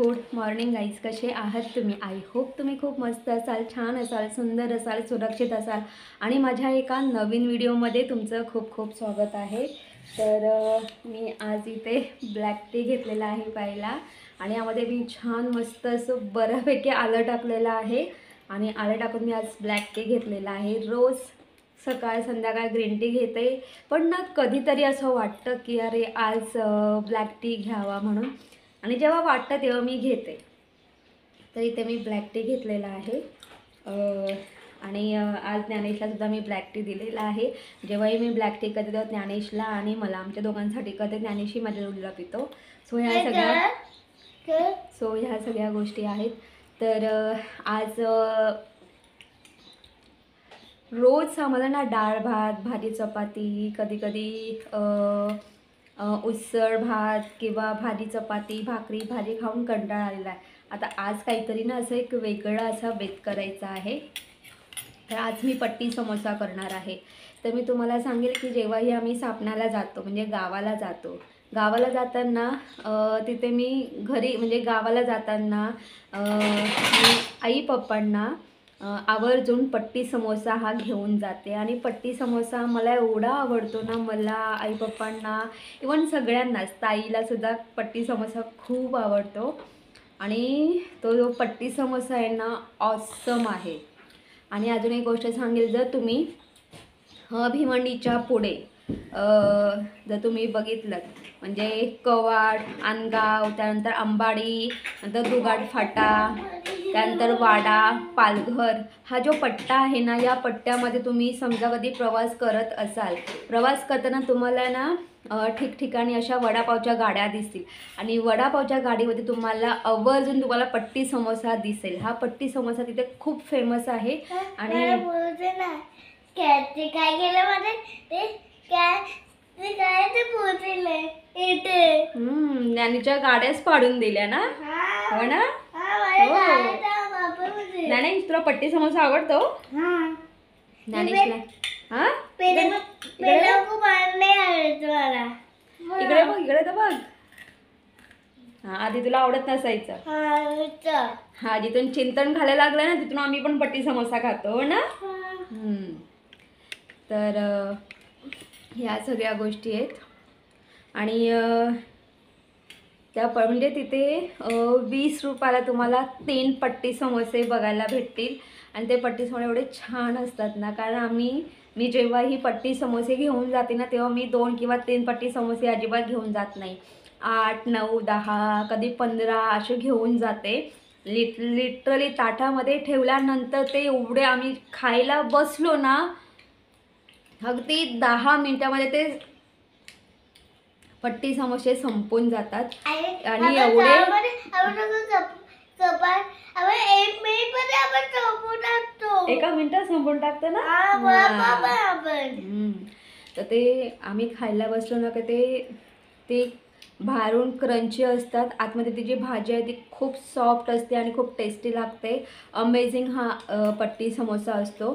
Good morning guys, कसे आहात तुम्ही? आय होप तुम्ही खूप मस्त असाल, छान असाल, सुंदर असाल, सुरक्षित असाल आणि माझ्या एका नवीन व्हिडिओमध्ये तुमचं खूप खूप स्वागत आहे. तर मी आज इथे ब्लॅक टी घेतलेला आहे पहिला आणि यामध्ये मी छान मस्त असं बऱ्यापैकी आलं टाकलेलं आहे आणि आलं टाकून मी आज ब्लॅक टी घेतलेला आहे. रोज सकाळ संध्याकाळ ग्रीन टी घेते, पण ना कधीतरी असं वाटतं की अरे आज ब्लॅक टी घ्यावा म्हणून, आणि जेव्हा वाटतं तेव्हा मी घेते. तर इथे मी ब्लॅक टी घेतलेला आहे आणि आज ज्ञानेशलासुद्धा मी ब्लॅक टी दिलेला आहे. जेव्हाही मी ब्लॅक टी करते तेव्हा ज्ञानेशला आणि मला, आमच्या दोघांसाठी करते. ज्ञानेशही माझ्या जोडीला पितो. सो ह्या सगळ्या गोष्टी आहेत. तर आज रोज आम्हाला ना डाळ भात, भाजी चपाती, कधी कधी उसळ भात किंवा भाजी चपाती, भाकरी भाजी खाऊन कंटाळा आलेला आहे. आता आज काहीतरी ना असं एक वेगळा असा बेत करायचा आहे. तर आज मी पट्टी समोसा करणार आहे. तर मी तुम्हाला सांगेल की जेव्हाही आम्ही सापण्याला जातो, म्हणजे गावाला जातो, गावाला जाताना तिथे मी घरी म्हणजे गावाला जाताना मी आई पप्पांना आवर्जून पट्टी समोसा हा घेऊन जाते. आणि पट्टी समोसा मला एवढा आवडतो ना, मला, आई पप्पांना, इवन सगळ्यांनाच, ताईलासुद्धा पट्टी समोसा खूप आवडतो. आणि तो जो पट्टी समोसा आहे ना, ऑसम आहे. आणि अजून एक गोष्ट सांगेल, जर तुम्ही भिवंडीच्या पुढे जर तुम्ही बघितलं म्हणजे कवाड, आनगाव, त्यानंतर अंबाडी, नंतर दुगाड फाटा, त्यानंतर वाडा, पालघर, हा जो पट्टा आहे ना, या पट्ट्यामध्ये तुम्ही समजा कधी प्रवास करत असाल, प्रवास करताना तुम्हाला ना ठिकठिकाणी अशा वडापावच्या गाड्या दिसतील आणि वडापावच्या गाडीमध्ये तुम्हाला आवर्जून तुम्हाला पट्टी समोसा दिसेल. हा पट्टी समोसा तिथे खूप फेमस आहे. आणि काय केलं मध्ये ते काय ते पोहोचले इथे ज्ञानीच्या गाड्याच पाडून दिल्या ना, हो ना? ज्ञानेश, तुला पट्टी समोसा आवडतो? ज्ञानेशला इकडे बघ, इकडे तर बघ. हा, आधी तुला आवडत नसायचं. हा, जिथून चिंतन खायला लागलं ना, तिथून आम्ही पण पट्टी समोसा खातो ना. तर ह्या सगळ्या गोष्टी आहेत. आणि त्या म्हणजे तिथे 20 रुपयाला तुम्हाला 3 पट्टी समोसे बघायला भेटतील. आणि ते पट्टी समोसे एवढे छान असतात ना, कारण मी जेव्हा ही पट्टी समोसे घेऊन जाते ना, तेव्हा मी 2 किंवा 3 पट्टी समोसे अजिबात घेऊन जात नाही. 8, 9, 10, कधी 15 असे घेऊन जाते. लिटरली ताटामध्ये ठेवल्यानंतर ते एवढे आम्ही खायला बसलो ना, अगदी 10 मिनिटामध्ये ते पट्टी समोसे संपून जातात. आणि एवढे एका मिनिटात संपून टाकतो ना. तर ते आम्ही खायला बसलो ना, की ते बाहेरून क्रंची असतात, आतमध्ये ती जी भाजी आहे ती खूप सॉफ्ट असते आणि खूप टेस्टी लागते. अमेझिंग हा पट्टी समोसा असतो.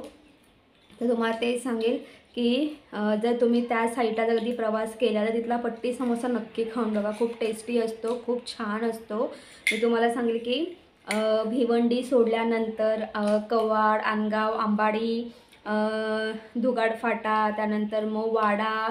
तर तुम्हाला ते सांगेल की जर तुम्ही त्या साईडला जर कधी प्रवास केला तर तिथला पट्टी समोसा नक्की खाऊन बघा. खूप टेस्टी असतो, खूप छान असतो. मी तुम्हाला सांगेल की भिवंडी सोडल्यानंतर कवाड, आनगाव, अंबाडी, दुगाड फाटा, त्यानंतर मग वाडा,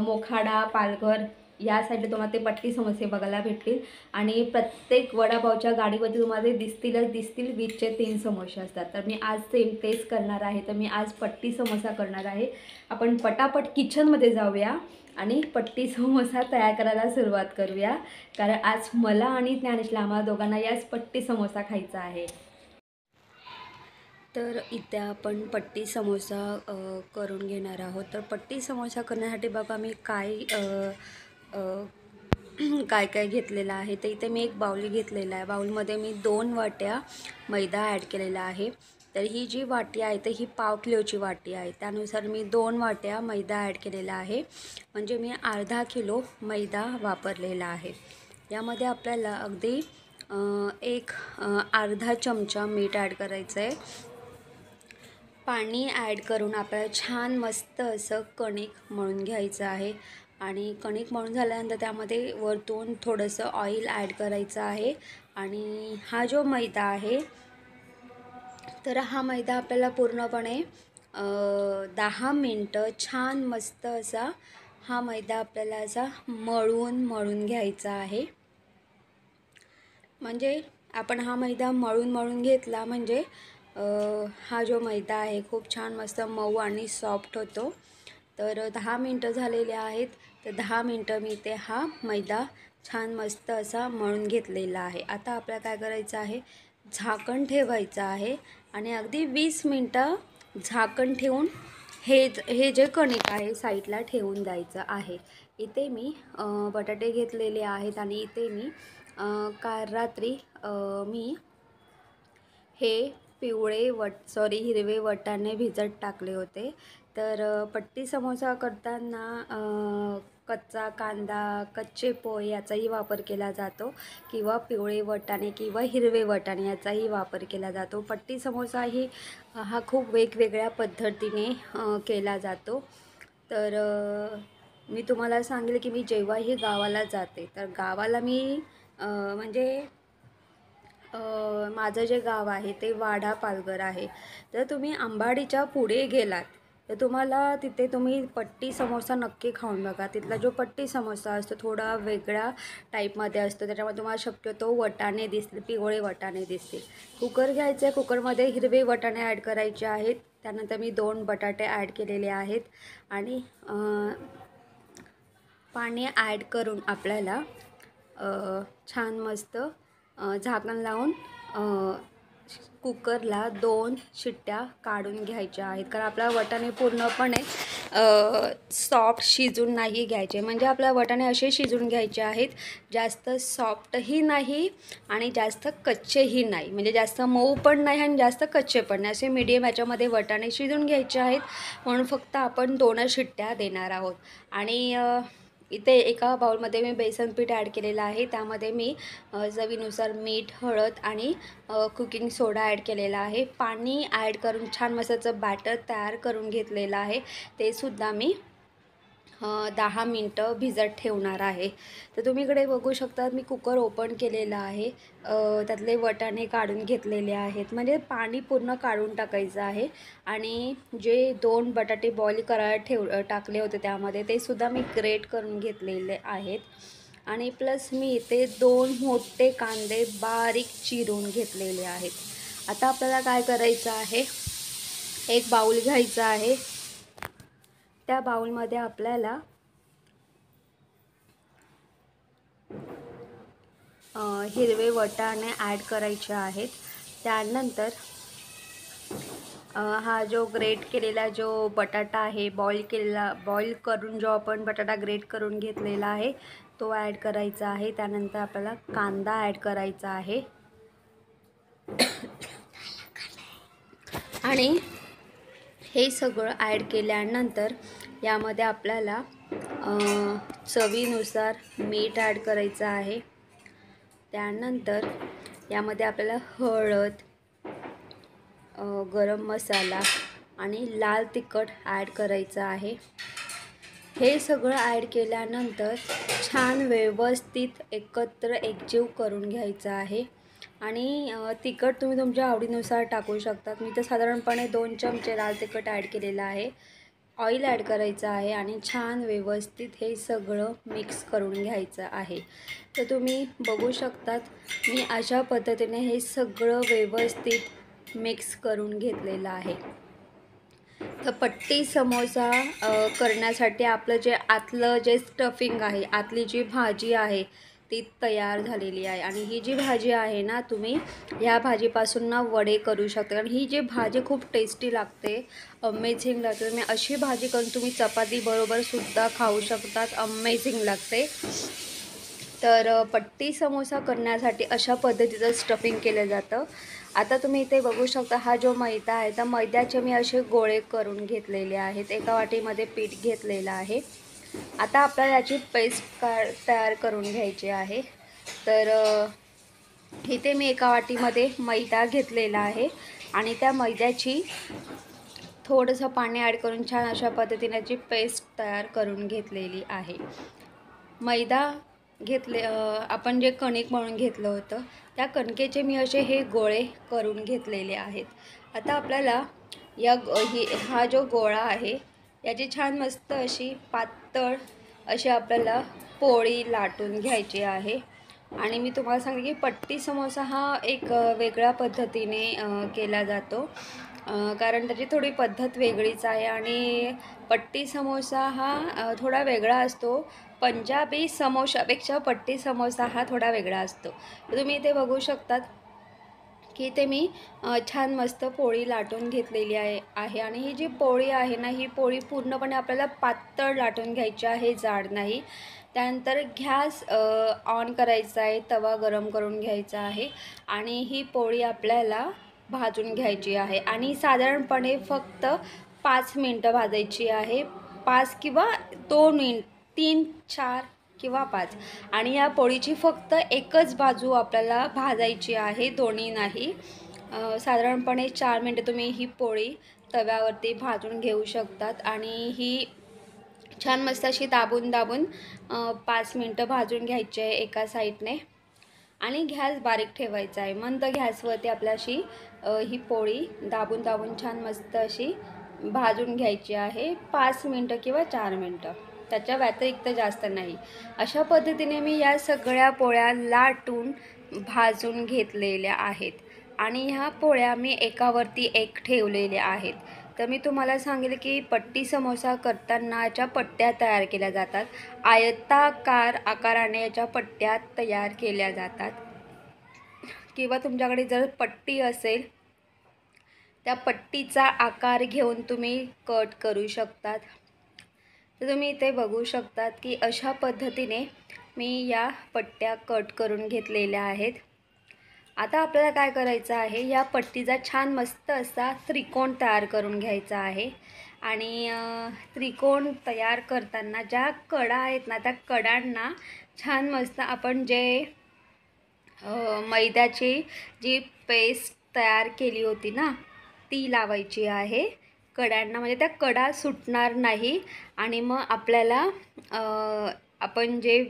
मोखाडा, पालघर, या साईडला तुम्हाला ते पट्टी समोसे बघायला भेटतील. आणि प्रत्येक वडापावच्या गाडीवरती तुम्हाला ते दिसतील 20चे 3 समोसे असतात. तर मी आज सेम तेच करणार आहे. तर मी आज पट्टी समोसा करणार आहे. आपण पटापट किचनमध्ये जाऊया आणि पट्टी समोसा तयार करायला सुरुवात करूया, कारण आज मला आणि ज्ञानेशला, आम्हाला दोघांना याच पट्टी समोसा खायचा आहे. तर इथे आपण पट्टी समोसा करून घेणार आहोत. तर पट्टी समोसा करण्यासाठी बघा मी काय काय घेतलेलं आहे. तर इथे मी एक बाउल घेतलेला आहे. बाउलमध्ये मी 2 वाट्या मैदा ॲड केलेला आहे. तर ही जी वाटी आहे तर ही पाव किलोची वाटी आहे, त्यानुसार मी 2 वाट्या मैदा ॲड केलेला आहे. म्हणजे मी अर्धा किलो मैदा वापरलेला आहे. यामध्ये आपल्याला अगदी अर्धा चमचा मीठ ॲड करायचं आहे. पाणी ॲड करून आपल्याला छान मस्त असं कणिक मळून घ्यायचं आहे. आणि कणिक मळून झाल्यानंतर त्यामध्ये वरतून थोडंसं ऑइल ॲड करायचं आहे. आणि हा जो मैदा आहे तर हा मैदा आपल्याला पूर्णपणे 10 मिनटं छान मस्त असा हा मैदा आपल्याला असा मळून घ्यायचा आहे. म्हणजे आपण हा मैदा मळून घेतला म्हणजे हा जो मैदा आहे खूप छान मस्त मऊ आणि सॉफ्ट होतो. तर 10 मिनटं झालेले आहेत. तर 10 मिनटं मी ते हा मैदा छान मस्त असा मळून घेतलेला आहे. आता आपल्याला काय करायचं आहे, झाकण ठेवायचं आहे आणि अगदी 20 मिनटं झाकण ठेवून हे जे कणिक आहे साईडला ठेवून द्यायचं आहे. इथे मी बटाटे घेतलेले आहेत आणि इथे मी काल रात्री मी हे हिरवे वाटाणे भिजत टाकले होते. तर पट्टी समोसा करताना कच्चा कांदा, कच्चे पोहे याचाही वापर केला जातो किंवा पिवळे वाटाणे किंवा हिरवे वाटाणे याचाही वापर केला जातो. पट्टी समोसा हा खूप वेगवेगळ्या पद्धतीने केला जातो. तर मी तुम्हाला सांगेल की मी जेव्हाही गावाला जाते तर गावाला मी म्हणजे माझं जे गाव आहे ते वाडा पालघर आहे. तर तुम्ही अंबाडीच्या पुढे गेलात तर तुम्हाला तिथे तुम्ही पट्टी समोसा नक्की खाऊन बघा. तिथला जो पट्टी समोसा असतो थोडा वेगळ्या टाईपमध्ये असतो. त्याच्यामध्ये तुम्हाला शक्यतो वाटाणे दिसतील, पिवळे वाटाणे दिसतील. कुकर घ्यायचं आहे, कुकरमध्ये हिरवे वाटाणे ॲड करायचे आहेत. त्यानंतर मी 2 बटाटे ॲड केलेले आहेत आणि पाणी ॲड करून आपल्याला छान मस्त झाकण लावून कुकरला 2 शिट्ट्या काढून घ्यायच्या आहेत. कारण आपला वाटाणे पूर्णपणे सॉफ्ट शिजून नाही घ्यायचे. म्हणजे आपल्या वाटाणे असे शिजून घ्यायचे आहेत, जास्त सॉफ्टही नाही आणि जास्त कच्चेही नाही. म्हणजे जास्त मऊ पण नाही आणि जास्त कच्चे पण नाही, असे मीडियम याच्यामध्ये वाटाणे शिजून घ्यायचे आहेत. म्हणून फक्त आपण 2च शिट्ट्या देणार आहोत. आणि इथे एका बाउलमध्ये मी बेसन पीठ ॲड केलेलं आहे. त्यामध्ये मी चवीनुसार मीठ, हळद आणि कुकिंग सोडा ॲड केलेला आहे. पाणी ॲड करून छान मसाचं बॅटर तयार करून घेतलेलं आहे. ते सुद्धा मी 10 मिनटं भिजत ठेवणार आहे. तर तुम्ही इकडे बघू शकता मी कुकर ओपन केलेला आहे. त्यातले वाटाणे काढून घेतलेले आहेत. म्हणजे पाणी पूर्ण काढून टाकायचं आहे. आणि जे 2 बटाटे बॉईल करायला टाकले होते त्यामध्ये ते सुद्धा मी ग्रेट करून घेतलेले आहेत. आणि प्लस मी इथे 2 मोठे कांदे बारीक चिरून घेतलेले आहेत. आता आपल्याला काय करायचं आहे, एक बाऊल घ्यायचा आहे. त्या बाउलमध्ये आपल्याला हिरवे वाटाणे ॲड करायचे आहेत. त्यानंतर हा जो ग्रेट केलेला जो बटाटा आहे, बॉईल करून जो आपण बटाटा ग्रेट करून घेतलेला आहे तो ॲड करायचा आहे. त्यानंतर आपल्याला कांदा ॲड करायचा आहे आणि हे सगळं ॲड केल्यानंतर यामध्ये आपल्याला चवीनुसार मीठ ॲड करायचं आहे. त्यानंतर यामध्ये आपल्याला हळद, गरम मसाला आणि लाल तिखट ॲड करायचं आहे. हे सगळं ॲड केल्यानंतर छान व्यवस्थित एकत्र एकजीव करून घ्यायचं आहे. आणि तिखट तुम्ही तुमच्या आवडीनुसार टाकू शकतात. मी तर साधारणपणे 2 चमचे लाल तिखट ॲड केलेलं आहे. ऑइल ॲड करायचं आहे आणि छान व्यवस्थित हे सगळं मिक्स करून घ्यायचं आहे. तर तुम्ही बघू शकतात मी अशा पद्धतीने हे सगळं व्यवस्थित मिक्स करून घेतलेलं आहे. तर पट्टी समोसा करण्यासाठी आपलं जे आतलं जे स्टफिंग आहे, आतली जी भाजी आहे ती तयार झालेली आहे. आणि ही जी भाजी आहे ना, तुम्ही ह्या भाजीपासून ना वडे करू शकता. कारण ही जी भाजी खूप टेस्टी लागते, अमेझिंग लागते. तुम्ही अशी भाजी करून तुम्ही चपातीबरोबर सुद्धा खाऊ शकतात, अमेझिंग लागते. तर पट्टी समोसा करण्यासाठी अशा पद्धतीचं स्टफिंग केलं जातं. आता तुम्ही इथे बघू शकता हा जो मैदा आहे त्या मैद्याचे मी असे गोळे करून घेतलेले आहेत. एका वाटीमध्ये पीठ घेतलेलं आहे. आता आपल्याला याची पेस्ट तयार करून घ्यायची आहे. तर इथे मी एका वाटीमध्ये मैदा घेतलेला आहे आणि त्या मैद्याची थोडंसं पाणी ॲड करून छान अशा पद्धतीने याची पेस्ट तयार करून घेतलेली आहे. मैदा आपण जे कणिक मळून घेतलं होतं त्या कणकेचे मी असे हे गोळे करून घेतलेले आहेत. आता आपल्याला हा जो गोळा आहे याची छान मस्त अशी पातळ अशी आपल्याला पोळी लाटून घ्यायची आहे. आणि मी तुम्हाला सांगते की पट्टी समोसा हा एक वेगळ्या पद्धतीने केला जातो, कारण त्याची थोडी पद्धत वेगळीच आहे. आणि पट्टी समोसा हा थोडा वेगळा असतो. पंजाबी समोसापेक्षा पट्टी समोसा हा थोडा वेगळा असतो. तुम्ही इथे बघू शकतात की इथे मी छान मस्त पोळी लाटून घेतलेली आहे. आणि ही जी पोळी आहे ना, ही पोळी पूर्णपणे आपल्याला पातळ लाटून घ्यायची आहे, जाड नाही. त्यानंतर गॅस ऑन करायचा आहे, तवा गरम करून घ्यायचा आहे आणि ही पोळी आपल्याला भाजून घ्यायची आहे. आणि साधारणपणे फक्त 5 मिनटं भाजायची आहे. 5 किंवा 2 मिनिट, 3, 4 किंवा 5. आणि या पोळीची फक्त एकच बाजू आपल्याला भाजायची आहे, दोन्ही नाही. साधारणपणे 4 मिनटं तुम्ही ही पोळी तव्यावरती भाजून घेऊ शकतात. आणि ही छान मस्त अशी दाबून 5 मिनटं भाजून घ्यायची आहे एका साईडने. आणि गॅस बारीक ठेवायचा आहे. मंद गॅसवरती आपल्याशी ही पोळी दाबून छान मस्त अशी भाजून घ्यायची आहे 5 मिनटं किंवा 4 मिनटं, त्याच्या व्यतिरिक्त जास्त नाही. अशा पद्धतीने मी या सगळ्या पोळ्या लाटून भाजून घेतलेल्या आहेत. आणि ह्या पोळ्या मी एकावरती एक ठेवलेल्या आहेत. तर मी तुम्हाला सांगेल की पट्टी समोसा करताना याच्या पट्ट्या तयार केल्या जातात. आयताकार आकाराने याच्या पट्ट्या तयार केल्या जातात. किंवा तुमच्याकडे जर पट्टी असेल त्या पट्टीचा आकार घेऊन तुम्ही कट करू शकतात. तर तुम्ही इथे बघू शकतात की अशा पद्धतीने मी या पट्ट्या कट करून घेतलेल्या आहेत. आता आपल्याला काय करायचं आहे, या पट्टीचा छान मस्त असा त्रिकोण तयार करून घ्यायचा आहे. आणि त्रिकोण तयार करताना ज्या कडा आहेत ना, त्या कडांना छान मस्त आपण जे मैद्याची जी पेस्ट तयार केली होती ना, ती लावायची आहे कडांना, म्हणजे त्या कडा सुटणार नाही. आणि मग आपल्याला आपण जे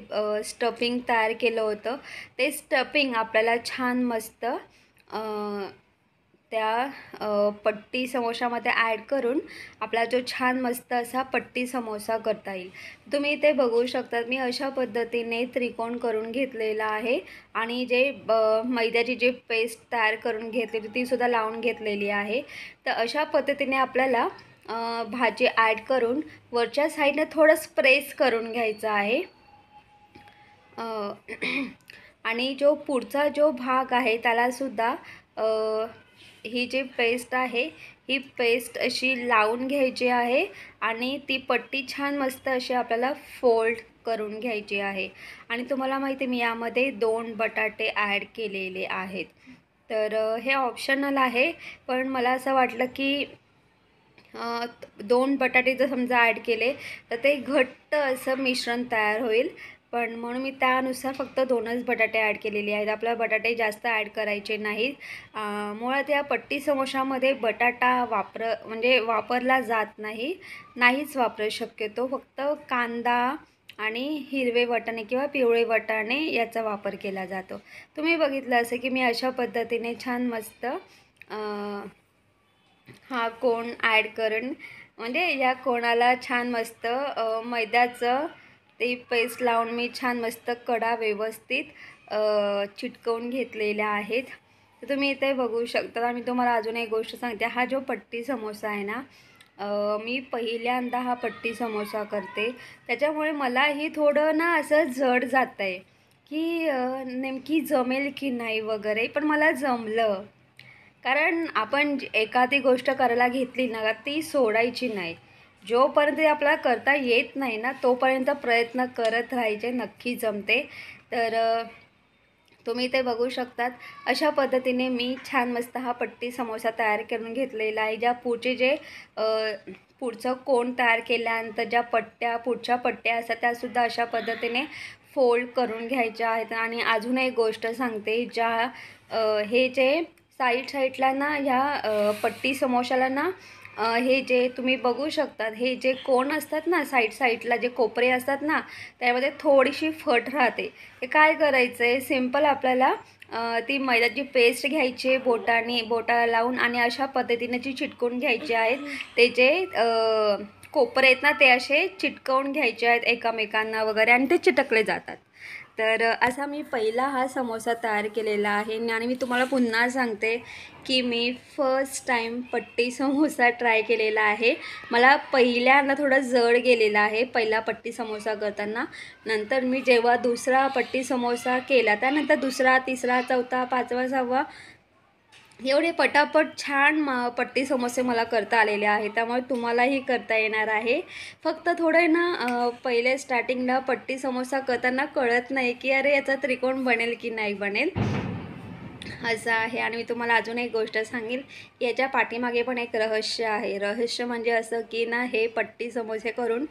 स्टफिंग तयार केलं होतं ते स्टफिंग आपल्याला छान मस्त त्या पट्टी समोसामध्ये ॲड करून आपला जो छान मस्त असा पट्टी समोसा करता येईल. तुम्ही इथे बघू शकता मी अशा पद्धतीने त्रिकोण करून घेतलेला आहे. आणि जे मैद्याची जी पेस्ट तयार करून घेतलेली तीसुद्धा लावून घेतलेली आहे. तर अशा पद्धतीने आपल्याला भाजी ॲड करून वरच्या साईडने थोडं प्रेस करून घ्यायचं आहे. आणि जो पुढचा जो भाग आहे त्यालासुद्धा ही जी पेस्ट आहे ही पेस्ट अशी लावून घ्यायची आहे. आणि ती पट्टी छान मस्त अशी आपल्याला फोल्ड करून घ्यायची आहे. आणि तुम्हाला माहिती आहे मी यामध्ये 2 बटाटे ॲड केलेले आहेत. तर हे ऑप्शनल आहे, पण मला असं वाटलं की 2 बटाटे जर समजा ॲड केले तर ते घट्ट असं मिश्रण तयार होईल. पण म्हणून मी त्यानुसार फक्त 2च बटाटे ॲड केलेले आहेत. आपल्याला बटाटे जास्त ॲड करायचे नाहीत. मुळात या पट्टी समोसामध्ये बटाटा वापरला जात नाहीच वापरू शक्यतो. फक्त कांदा आणि हिरवे वाटाणे किंवा पिवळे वाटाणे याचा वापर केला जातो. तुम्ही बघितलं असं की मी अशा पद्धतीने छान मस्त हा कोण ॲड करून, म्हणजे या कोणाला छान मस्त मैद्याचं ते पेस्ट लावून मी छान मस्त कडा व्यवस्थित चिटकवून घेतलेल्या आहेत. तर तुम्ही इथे बघू शकता. आणि तुम्हाला अजून एक गोष्ट सांगते, हा जो पट्टी समोसा आहे ना, मी पहिल्यांदा हा पट्टी समोसा करते, त्याच्यामुळे मलाही थोडं ना असं जड जातं आहे की नेमकी जमेल की नाही वगैरे. पण मला जमलं, कारण आपण एखादी गोष्ट करायला घेतली ना ती सोडायची नाही. जोपर्यंत आपल्याला करता येत नाही ना तोपर्यंत प्रयत्न करत राहायचे, नक्की जमते. तर तुम्ही ते बघू शकतात अशा पद्धतीने मी छान मस्त हा पट्टी समोसा तयार करून घेतलेला आहे. ज्या पुढचं कोण तयार केल्यानंतर ज्या पुढच्या पट्ट्या असतात त्यासुद्धा अशा पद्धतीने फोल्ड करून घ्यायच्या आहेत. आणि अजून एक गोष्ट सांगते, हे जे साईडला ना ह्या पट्टी समोसाला ना हे जे तुम्ही बघू शकतात, हे जे कोण असतात ना साईडला जे कोपरे असतात ना, त्यामध्ये थोडीशी फट राहते. हे काय करायचं आहे, सिम्पल आपल्याला ती मैद्याची पेस्ट घ्यायची आहे, बोटाला लावून आणि अशा पद्धतीने जी चिटकवून घ्यायची आहेत. ते जे कोपरे आहेत ना, ते असे चिटकवून घ्यायचे आहेत एकमेकांना वगैरे आणि ते चिटकले जातात. तर असा मी पहिला हा समोसा तयार केलेला आहे आणि मी तुम्हाला पुन्हा सांगते की मी फर्स्ट टाईम पट्टी समोसा ट्राय केलेला आहे. मला पहिल्यांदा थोडं जड गेलेला आहे पहिला पट्टी समोसा करताना. नंतर मी जेव्हा दुसरा पट्टी समोसा केला, त्यानंतर दुसरा, तिसरा, चौथा, पाचवा, सहावा एवढे पटापट छान पट्टी समोसे मला करता आलेले आहे. त्यामुळे तुम्हालाही करता येणार आहे. फक्त थोडं ना पहिले स्टार्टिंगला पट्टी समोसा करताना कळत नाही की अरे याचा त्रिकोण बनेल की नाही बनेल, असं आहे. आणि मी तुम्हाला अजून एक गोष्ट सांगेल, याच्या पाठीमागे पण एक रहस्य आहे. रहस्य म्हणजे असं की ना, हे पट्टी समोसे करून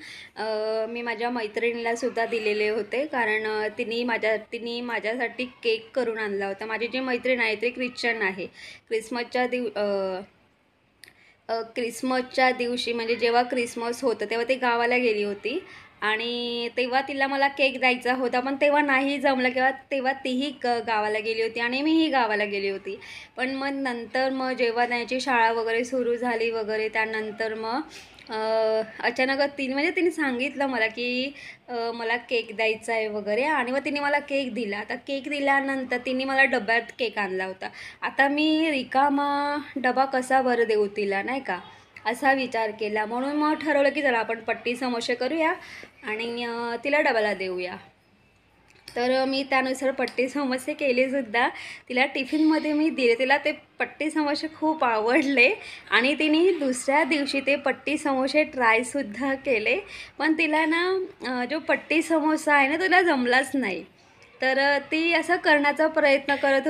मी माझ्या मैत्रिणीला सुद्धा दिलेले होते. कारण तिने माझ्यासाठी केक करून आणला होता. माझी जी मैत्रीण आहे ती ख्रिश्चन आहे. क्रिसमसच्या दिवशी म्हणजे जेव्हा क्रिसमस होतं तेव्हा ती गावाला गेली होती आणि तेव्हा तिला मला केक द्यायचा होता, पण तेव्हा नाही जमलं. तेव्हा तीही गावाला गेली होती आणि मीही गावाला गेली होती. पण मग नंतर जेव्हा त्यांची शाळा वगैरे सुरू झाली वगैरे, त्यानंतर अचानकच तिने सांगितलं मला की मला केक द्यायचा आहे वगैरे, आणि मग तिने मला केक दिला. आता केक दिल्यानंतर तिने मला डब्यात केक आणला होता. आता मी रिकामा डबा कसा बरं देऊ तिला, नाही का, असा विचार केला. म्हणून मग ठरवलं की चला आपण पट्टी समोसे करूया आणि तिला डब्याला देऊया. तर मी त्यानुसार पट्टी समोसे केलेसुद्धा. तिला टिफिनमध्ये मी दिले. तिला ते पट्टी समोसे खूप आवडले आणि तिने दुसऱ्या दिवशी ते पट्टी समोसे ट्रायसुद्धा केले. पण तिला ना जो पट्टी समोसा आहे ना, तिला जमलाच नाही. तर ती असं करण्याचा प्रयत्न करत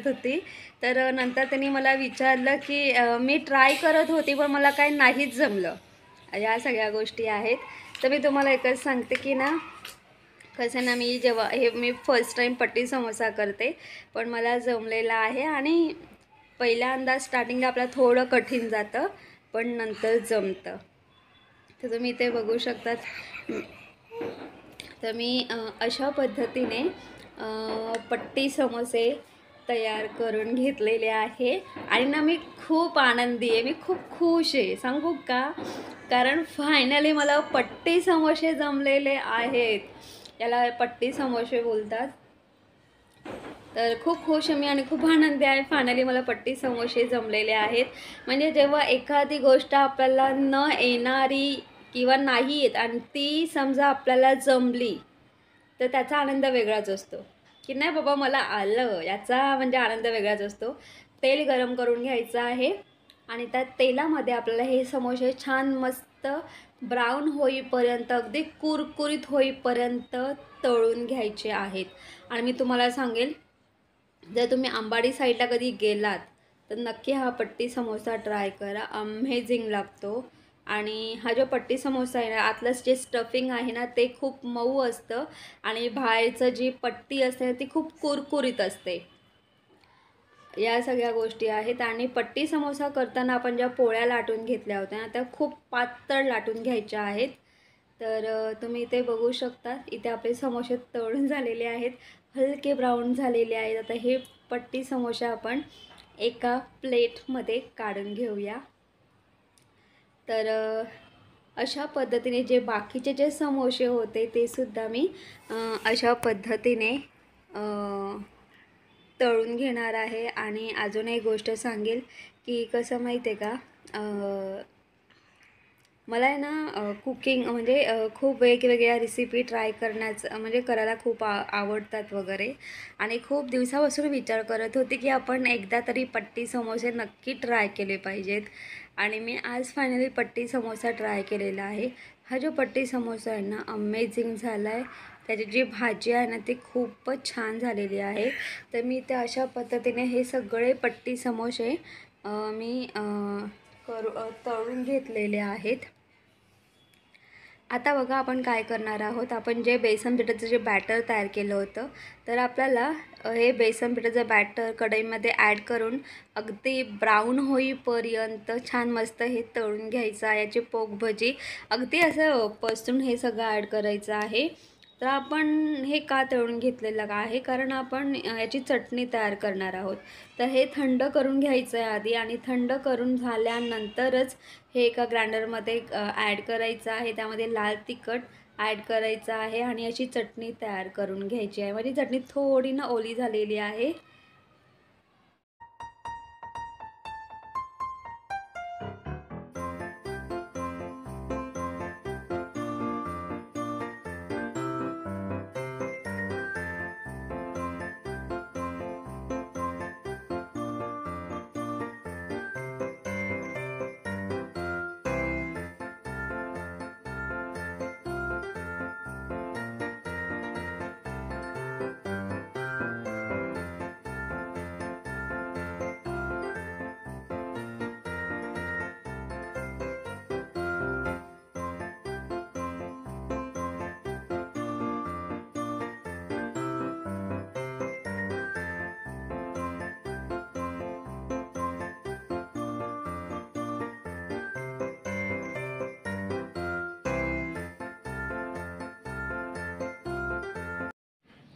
होती. तर नंतर तिने मला विचारलं की मी ट्राय करत होती पण मला काही नाहीच जमलं. या सगळ्या गोष्टी आहेत. तर मी तुम्हाला एकच सांगते की ना, कसं ना, मी फर्स्ट टाईम पट्टी समोसा करते, पण मला जमलेला आहे. आणि पहिल्यांदा स्टार्टिंगला आपल्याला थोडं कठीण जातं, पण नंतर जमतं. तर तुम्ही इथे बघू शकतात. तर मी अशा पद्धतीने पट्टी समोसे तयार करून घेतलेले आहे. आणि ना, मी खूप आनंदी आहे, मी खूप खुश आहे. सांगू का, कारण फायनली मला पट्टी समोसे जमलेले आहेत. याला पट्टी समोसे बोलतात. तर खूप खुश आहे मी आणि खूप आनंदी आहे. फायनली मला पट्टी समोसे जमलेले आहेत. म्हणजे जेव्हा एखादी गोष्ट आपल्याला न येणारी किंवा नाही येत आणि ती समजा आपल्याला जमली, तर त्याचा आनंद वेगळाच असतो. की नाही बाबा मला आलं, याचा म्हणजे आनंद वेगळाच असतो. तेल गरम करून घ्यायचं आहे आणि त्या तेलामध्ये आपल्याला हे समोसे छान मस्त ब्राऊन होईपर्यंत, अगदी कुरकुरीत होईपर्यंत तळून घ्यायचे आहेत. आणि मी तुम्हाला सांगेल, जर तुम्ही अंबाडी साईडला कधी गेलात तर नक्की हा पट्टी समोसा ट्राय करा. अमेझिंग लागतो. आणि हा जो पट्टी समोसा आहे ना, आतलं जे स्टफिंग आहे ना, ते खूप मऊ असतं आणि बाहेरचं जी पट्टी असते ती खूप कुरकुरीत असते. या सगळ्या गोष्टी आहेत. आणि पट्टी समोसा करताना आपण ज्या पोळ्या लाटून घेतल्या होत्या ना, त्या खूप पातळ लाटून घ्यायच्या आहेत. तर तुम्ही इथे बघू शकता, इथे आपले समोसे तळून झालेले आहेत, हलके ब्राऊन झालेले आहेत. आता हे पट्टी समोसे आपण एका प्लेटमध्ये काढून घेऊया. तर अशा पद्धतीने जे बाकीचे जे समोसे होते ते सुद्धा मी अशा पद्धतीने तळून घेणार आहे. आणि अजून एक गोष्ट सांगेल की कसं माहीत आहे का, मला आहे ना कुकिंग म्हणजे खूप वेगवेगळ्या रेसिपी ट्राय करण्याचं म्हणजे करायला खूप आवडतात वगैरे. आणि खूप दिवसापासून विचार करत होते की आपण एकदा तरी पट्टी समोसे नक्की ट्राय केले पाहिजेत. आणि मी आज फायनली पट्टी समोसा ट्राय केलेला आहे. हा जो पट्टी समोसा आहे ना, अमेझिंग झाला आहे. त्याची जी भाजी आहे ना, ती खूपच छान झालेली आहे. तर मी त्या अशा पद्धतीने हे सगळे पट्टी समोसे मी तळून घेतलेले आहेत. आता बघा आपण काय करणार आहोत. आपण जे बेसन पिठाचं जे बॅटर तयार केलं होतं, तर आपल्याला हे बेसन पिठाचं बॅटर कढईमध्ये ॲड करून अगदी ब्राऊन होईपर्यंत छान मस्त हे तळून घ्यायचं आहे. याची पोकभजी अगदी असं पसरून हे सगळं ॲड करायचं आहे. तर आपण हे का तळून घेतलेलं आहे, कारण आपण याची चटणी तयार करणार आहोत. तर हे थंड करून घ्यायचं आहे आधी, आणि थंड करून झाल्यानंतरच हे एका ग्राइंडरमध्ये ॲड करायचं आहे. त्यामध्ये लाल तिखट ॲड करायचं आहे आणि अशी चटणी तयार करून घ्यायची आहे. माझी चटणी थोडी ना ओली झालेली आहे.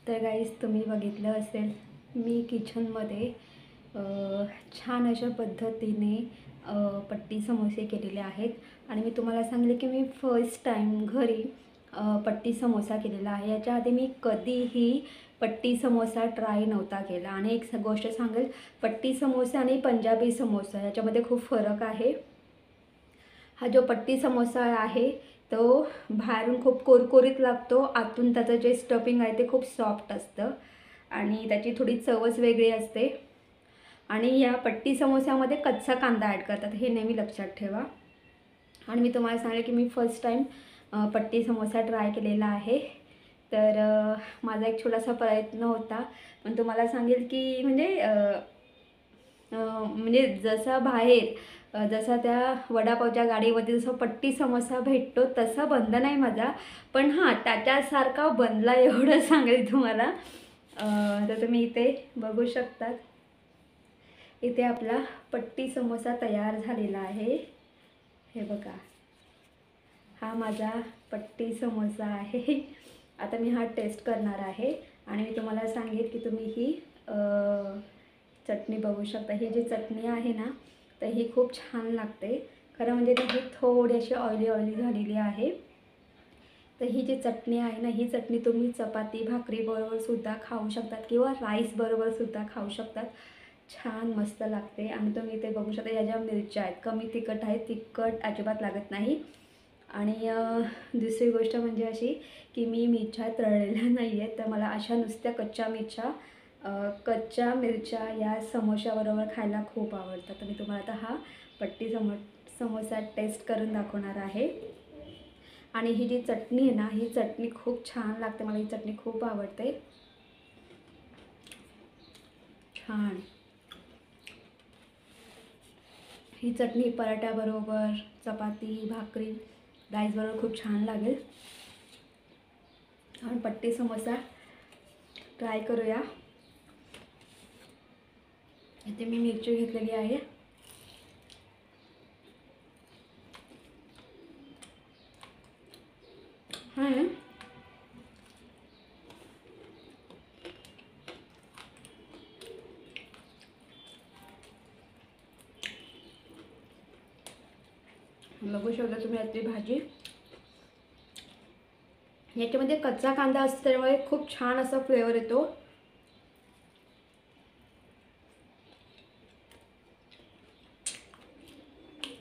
तर गाईस, तुम्ही बघितलं असेल मी किचनमध्ये छान अशा पद्धतीने पट्टी समोसे केलेले आहेत. आणि मी तुम्हाला सांगले की मी फर्स्ट टाईम घरी पट्टी समोसा केलेला आहे. याच्या आधी मी कधीही पट्टी समोसा ट्राय नव्हता केला. आणि एक गोष्ट सांगेल, पट्टी समोसा आणि पंजाबी समोसा याच्यामध्ये खूप फरक आहे. हा जो पट्टी समोसा आहे तो बाहेरून खूप कुरकुरीत लागतो, आतून त्याचं जे स्टफिंग आहे ते खूप सॉफ्ट असतं आणि त्याची थोडी चवच वेगळी असते. आणि या पट्टी समोस्यामध्ये कच्चा कांदा ॲड करतात, हे नेहमी लक्षात ठेवा. आणि मी तुम्हाला सांगेल की मी फर्स्ट टाईम पट्टी समोसा ट्राय केलेला आहे. तर माझा एक छोटासा प्रयत्न होता, पण तुम्हाला सांगेल की म्हणजे जसा बाहेर जसा त्या वडापावच्या गाडीवरती जसा पट्टी समोसा भेटतो तसा बनला नाही माझा, पण हां त्याच्यासारखा बनला एवढं सांगेल तुम्हाला. तर तुम्ही इथे बघू शकतात, इथे आपला पट्टी समोसा तयार झालेला आहे. हे बघा, हा माझा पट्टी समोसा आहे. आता मी हा टेस्ट करणार आहे आणि मी तुम्हाला सांगेन की तुम्ही ही चटणी बघू शकता. ही जी चटणी आहे ना, तर ही खूप छान लागते. खरं म्हणजे ही थोडी अशी ऑइली झालेली आहे. तर ही जी चटणी आहे ना, ही चटणी तुम्ही चपाती भाकरीबरोबर सुद्धा खाऊ शकतात किंवा राईसबरोबर सुद्धा खाऊ शकतात. छान मस्त लागते. आणि तुम्ही इथे बघू शकता, या ज्या मिरच्या आहेत कमी तिखट आहेत, तिखट अजिबात लागत नाही. आणि दुसरी गोष्ट म्हणजे अशी की मी मिरच्या तळलेल्या नाही आहेत, तर मला अशा नुसत्या कच्च्या मिरच्या या समोशाबरोबर खायला खूप आवडतात. तर मी तुम्हाला आता हा पट्टी समोसा टेस्ट करून दाखवणार आहे. आणि ही जी चटणी आहे ना, ही चटणी खूप छान लागते. मला ही चटणी खूप आवडते. छान ही चटणी पराठ्याबरोबर, चपाती भाकरी राईसबरोबर खूप छान लागेल. आपण पट्टी समोसा ट्राय करूया. इथे मी मिरची घेतलेली आहे. हां, बघू शकता तुम्ही यातली भाजी. याच्यामध्ये कच्चा कांदा असतो त्यामुळे खूप छान असा फ्लेवर येतो.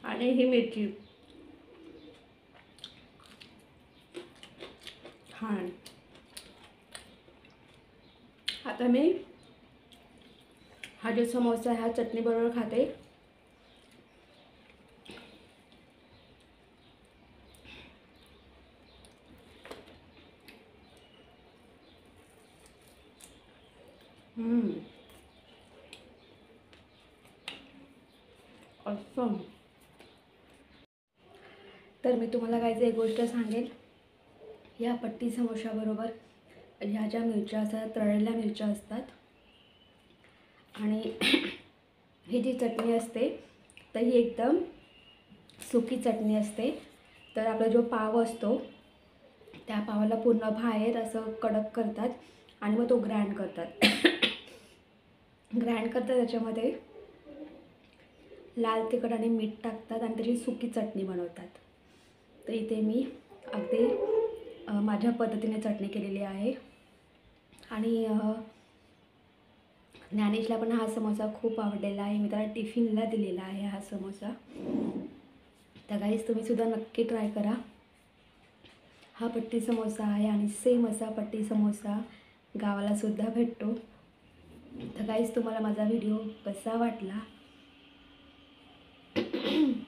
आणि ही मिरची छान. आता मी हा जो समोसा आहे हा चटणी बरोबर खाते. ऑसम. तर मी तुम्हाला काय एक गोष्ट सांगेल या पट्टी समोशाबरोबर ह्या ज्या मिरच्या असतात तळलेल्या मिरच्या असतात आणि ही जी चटणी असते तर ही एकदम सुकी चटणी असते. तर आपला जो पाव असतो त्या पावाला पूर्ण बाहेर असं कडक करतात आणि मग तो ग्राइंड करतात. ग्राइंड करतात त्याच्यामध्ये लाल तिखट आणि मीठ टाकतात आणि त्याची सुकी चटणी बनवतात. तर इथे मी अगदी माझ्या पद्धतीने चटणी केलेली आहे. आणि ज्ञानेशला पण हा समोसा खूप आवडलेला आहे. मी त्याला टिफिनला दिलेला आहे हा समोसा. तर गाईस तुम्ही सुद्धा नक्की ट्राय करा. हा पट्टी समोसा आहे आणि सेम असा पट्टी समोसा गावाला सुद्धा भेटतो. तर गाईस तुम्हाला माझा व्हिडिओ कसा वाटला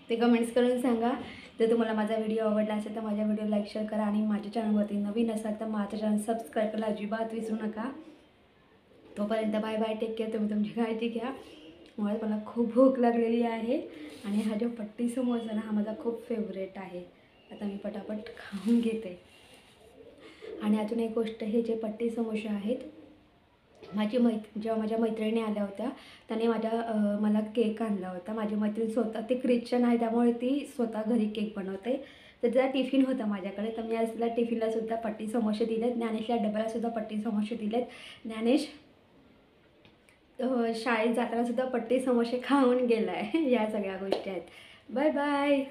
ते कमेंट्स करून सांगा. जर तुम्हाला माझा व्हिडिओ आवडला असेल तर माझ्या व्हिडिओ लाईक शेअर करा आणि माझ्या चॅनलवरती नवीन असाल तर माझं चॅनल सबस्क्राईब करायला अजिबात विसरू नका. तोपर्यंत बाय बाय, टेक केअर. तुम्ही तुमची काळजी घ्या. मुळात मला खूप भूक लागलेली आहे आणि हा जो पट्टी समोसा ना हा माझा खूप फेवरेट आहे. आता मी पटापट खाऊन घेते. आणि अजून एक गोष्ट, हे जे पट्टी समोसे आहेत जेव्हा माझ्या मैत्रिणी आल्या होत्या त्याने मला केक आणला होता. माझी मैत्रीण स्वतः ती ख्रिश्चन आहे त्यामुळे ती स्वतः घरी केक बनवते. तर तिचा टिफिन होता माझ्याकडे तर मी आज तिला टिफिनलासुद्धा पट्टी समोसे दिलेत. ज्ञानेशला डब्यालासुद्धा पट्टी समोसे दिलेत. ज्ञानेश शाळेत जातानासुद्धा पट्टी समोसे खाऊन गेला आहे. या सगळ्या गोष्टी आहेत. Bye bye.